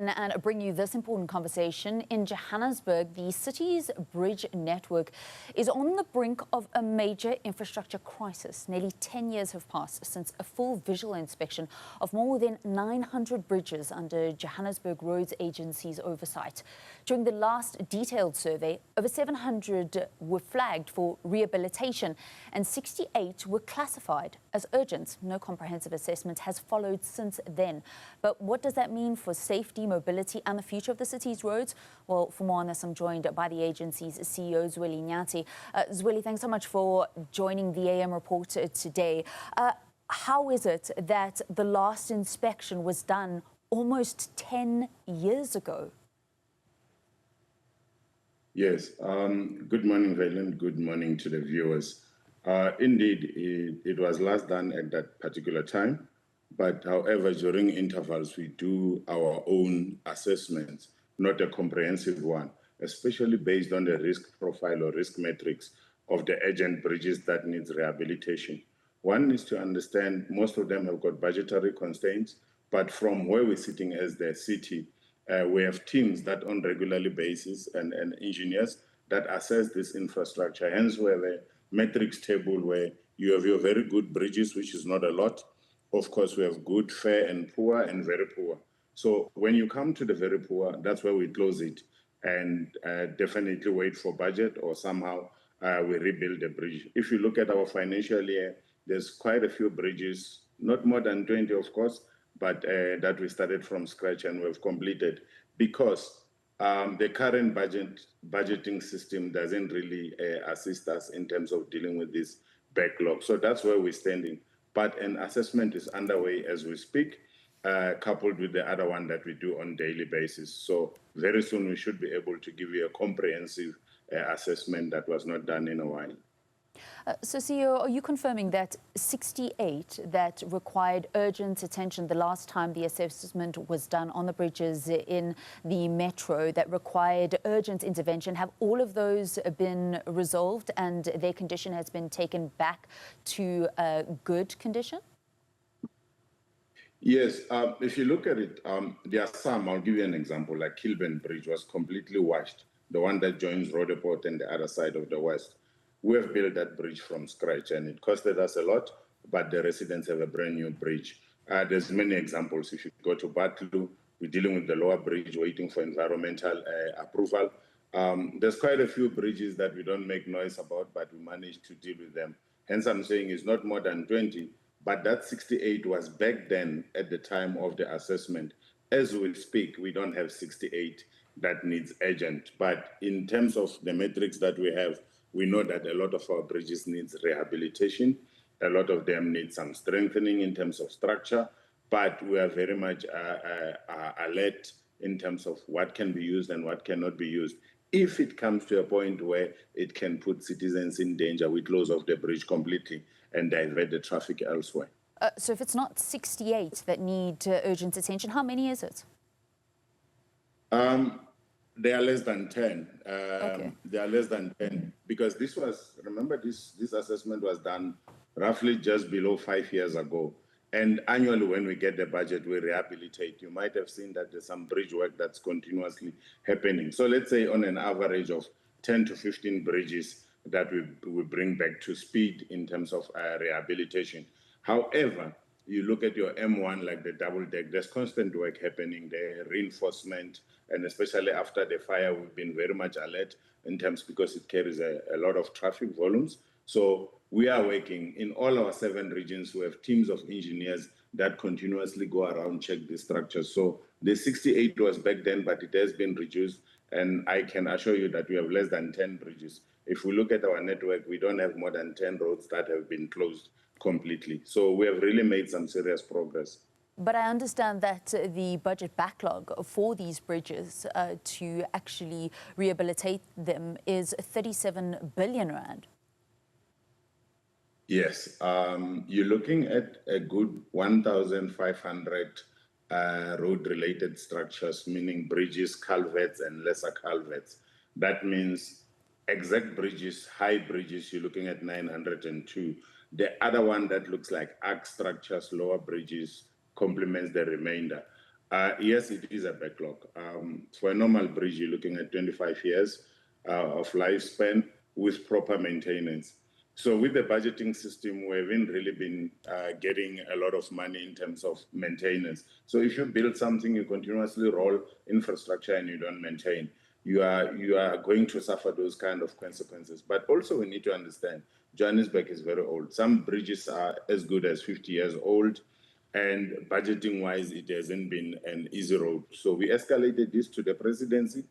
And bring you this important conversation. In Johannesburg, the city's bridge network is on the brink of a major infrastructure crisis. Nearly 10 years have passed since a full visual inspection of more than 900 bridges under Johannesburg Roads Agency's oversight. During the last detailed survey, over 700 were flagged for rehabilitation and 68 were classified as urgent. No comprehensive assessment has followed since then. But what does that mean for safety, mobility and the future of the city's roads? Well, for more on this, I'm joined by the agency's CEO, Zweli Nyathi. Zweli, thanks so much for joining the AM report today. How is it that the last inspection was done almost 10 years ago? Yes. Good morning, Valen. Good morning to the viewers. Indeed, it was last done at that particular time. But however, during intervals, we do our own assessments, not a comprehensive one, especially based on the risk profile or risk metrics of the urgent bridges that needs rehabilitation. One needs to understand most of them have got budgetary constraints, but from where we're sitting as the city, we have teams that on regularly basis and engineers that assess this infrastructure. Hence, we have a metrics table where you have your very good bridges, which is not a lot. Of course, we have good, fair, and poor, and very poor. So when you come to the very poor, that's where we close it and definitely wait for budget or somehow we rebuild the bridge. If you look at our financial year, there's quite a few bridges, not more than 20, of course, but that we started from scratch and we've completed because the current budgeting system doesn't really assist us in terms of dealing with this backlog. So that's where we're standing. But an assessment is underway as we speak, coupled with the other one that we do on a daily basis. So very soon we should be able to give you a comprehensive assessment that was not done in a while. So, CEO, are you confirming that 68 that required urgent attention the last time the assessment was done on the bridges in the metro that required urgent intervention, have all of those been resolved and their condition has been taken back to a good condition? Yes, if you look at it, there are some. I'll give you an example, like Kilburn Bridge was completely washed, the one that joins Roodepoort and the other side of the west. We have built that bridge from scratch and it costed us a lot, but the residents have a brand new bridge. There's many examples. If you go to Batlu, we're dealing with the lower bridge, waiting for environmental approval. There's quite a few bridges that we don't make noise about, but we managed to deal with them. Hence, I'm saying it's not more than 20, but that 68 was back then at the time of the assessment. As we speak, we don't have 68 that needs urgent. But in terms of the metrics that we have, we know that a lot of our bridges needs rehabilitation. A lot of them need some strengthening in terms of structure, but we are very much alert in terms of what can be used and what cannot be used. If it comes to a point where it can put citizens in danger, we close off the bridge completely and divert the traffic elsewhere. So if it's not 68 that need urgent attention, how many is it? They are less than 10. Okay. They are less than 10 because this was, remember this assessment was done roughly just below 5 years ago. And annually when we get the budget, we rehabilitate. You might have seen that there's some bridge work that's continuously happening. So let's say on an average of 10 to 15 bridges that we bring back to speed in terms of rehabilitation. However, you look at your M1, like the double deck, there's constant work happening there, reinforcement, and especially after the fire, we've been very much alert in terms because it carries a lot of traffic volumes. So we are working in all our 7 regions. We have teams of engineers that continuously go around, check the structures. So the 68 was back then, but it has been reduced. And I can assure you that we have less than 10 bridges. If we look at our network, we don't have more than 10 roads that have been closed completely. So we have really made some serious progress. But I understand that the budget backlog for these bridges to actually rehabilitate them is 37 billion rand. Yes, you're looking at a good 1,500 road-related structures, meaning bridges, culverts, and lesser culverts. That means exact bridges, high bridges, you're looking at 902. The other one that looks like arc structures, lower bridges, complements the remainder. Yes, it is a backlog. For a normal bridge, you're looking at 25 years of lifespan with proper maintenance. So with the budgeting system, we haven't really been getting a lot of money in terms of maintenance. So if you build something, you continuously roll infrastructure and you don't maintain, you are going to suffer those kind of consequences. But also we need to understand, Johannesburg is very old. Some bridges are as good as 50 years old, and budgeting wise, it hasn't been an easy road. So we escalated this to the presidency.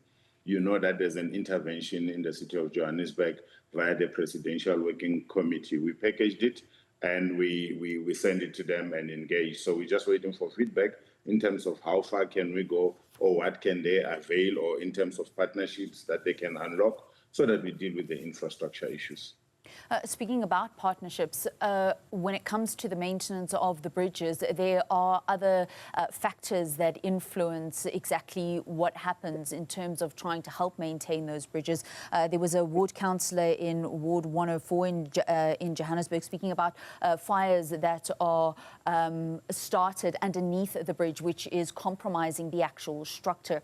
You know that there's an intervention in the city of Johannesburg via the Presidential Working Committee. We packaged it and we send it to them and engage. So we're just waiting for feedback in terms of how far can we go, or what can they avail, or in terms of partnerships that they can unlock so that we deal with the infrastructure issues. Speaking about partnerships, when it comes to the maintenance of the bridges, there are other factors that influence exactly what happens in terms of trying to help maintain those bridges. There was a ward councillor in Ward 104 in Johannesburg speaking about fires that are started underneath the bridge, which is compromising the actual structure.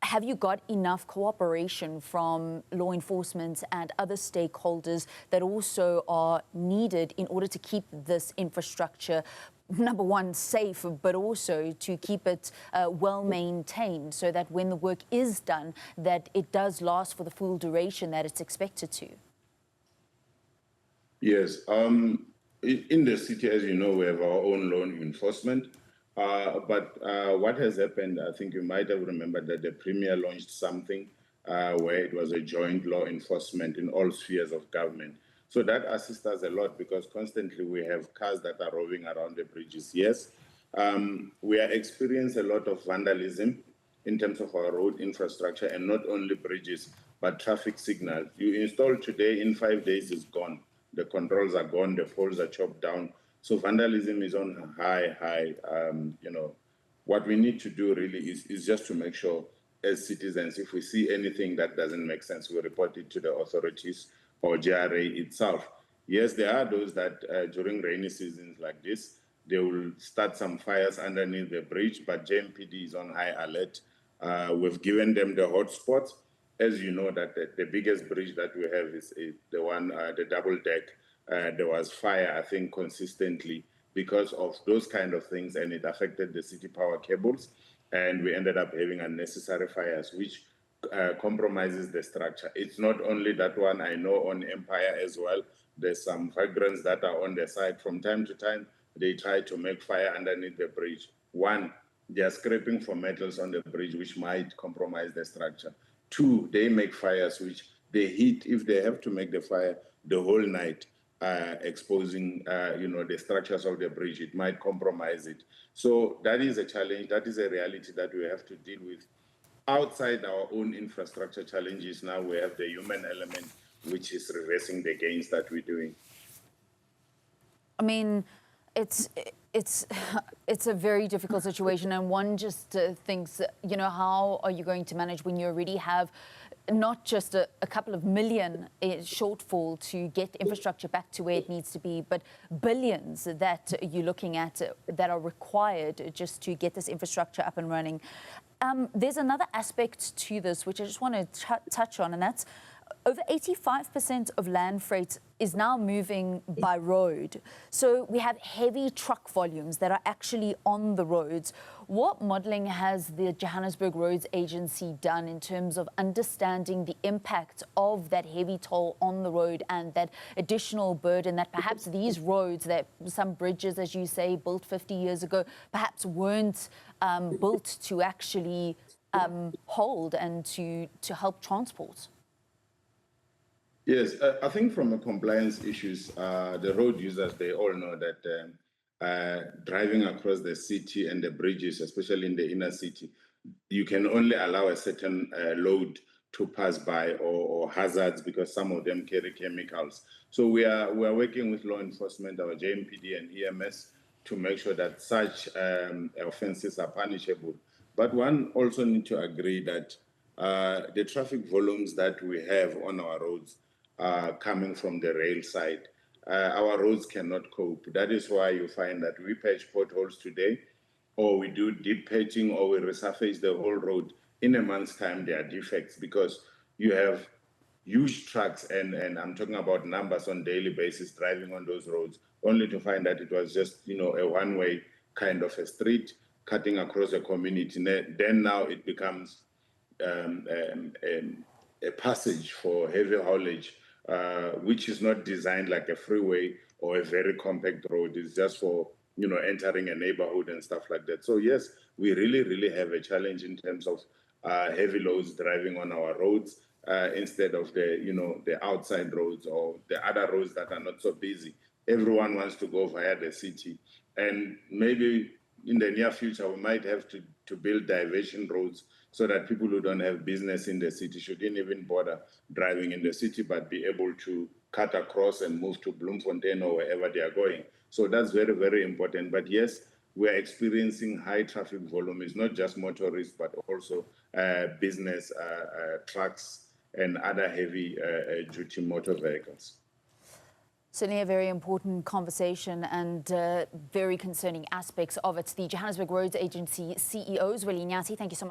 Have you got enough cooperation from law enforcement and other stakeholders that also are needed in order to keep this infrastructure, number one, safe, but also to keep it well maintained so that when the work is done, that it does last for the full duration that it's expected to? Yes. In the city, as you know, we have our own law enforcement. But what has happened, I think you might have remembered that the Premier launched something where it was a joint law enforcement in all spheres of government. So that assists us a lot because constantly we have cars that are roving around the bridges. Yes, we are experiencing a lot of vandalism in terms of our road infrastructure, and not only bridges, but traffic signals. You install today, in 5 days it's gone. The controls are gone, the poles are chopped down. So vandalism is on a high. What we need to do really is just to make sure as citizens, if we see anything that doesn't make sense, we report it to the authorities or JRA itself. Yes, there are those that during rainy seasons like this, they will start some fires underneath the bridge, but JMPD is on high alert. We've given them the hotspots. As you know, that the biggest bridge that we have is the one, the double deck. There was fire, I think, consistently because of those kind of things, and it affected the city power cables, and we ended up having unnecessary fires, which compromises the structure. It's not only that one. I know on Empire as well, there's some vagrants that are on the side. From time to time, they try to make fire underneath the bridge. One, they are scraping for metals on the bridge, which might compromise the structure. Two, they make fires which they heat, if they have to make the fire the whole night, exposing the structures of the bridge. It might compromise it. So that is a challenge. That is a reality that we have to deal with. Outside our own infrastructure challenges, now we have the human element, which is reversing the gains that we're doing. I mean, it's a very difficult situation, and one just thinks, how are you going to manage when you already have not just a couple of million shortfall to get infrastructure back to where it needs to be, but billions that you're looking at that are required just to get this infrastructure up and running. There's another aspect to this which I just want to touch on, and that's over 85% of land freight is now moving by road. So we have heavy truck volumes that are actually on the roads. What modelling has the Johannesburg Roads Agency done in terms of understanding the impact of that heavy toll on the road and that additional burden that perhaps these roads, that some bridges, as you say, built 50 years ago, perhaps weren't built to actually hold and to help transport? Yes, I think from a compliance issues, the road users, they all know that driving across the city and the bridges, especially in the inner city, you can only allow a certain load to pass by, or hazards, because some of them carry chemicals. So we are working with law enforcement, our JMPD and EMS, to make sure that such offenses are punishable. But one also need to agree that the traffic volumes that we have on our roads coming from the rail side, our roads cannot cope. That is why you find that we patch potholes today. or we do deep patching, or we resurface the whole road, in a month's time, there are defects because you have huge trucks, and I'm talking about numbers on daily basis driving on those roads, only to find that it was just, a one-way kind of a street cutting across a community. Then now it becomes a passage for heavy haulage, which is not designed like a freeway or a very compact road. It's just for, entering a neighborhood and stuff like that. So yes, we really, really have a challenge in terms of heavy loads driving on our roads instead of the outside roads or the other roads that are not so busy. Everyone wants to go via the city. And maybe in the near future, we might have to build diversion roads so that people who don't have business in the city shouldn't even bother driving in the city, but be able to cut across and move to Bloemfontein or wherever they are going. So that's very, very important. But yes, we are experiencing high traffic volume. It's not just motorists, but also business trucks and other heavy duty motor vehicles. Certainly a very important conversation and very concerning aspects of it. The Johannesburg Roads Agency CEO, Zweli Nyathi, thank you so much.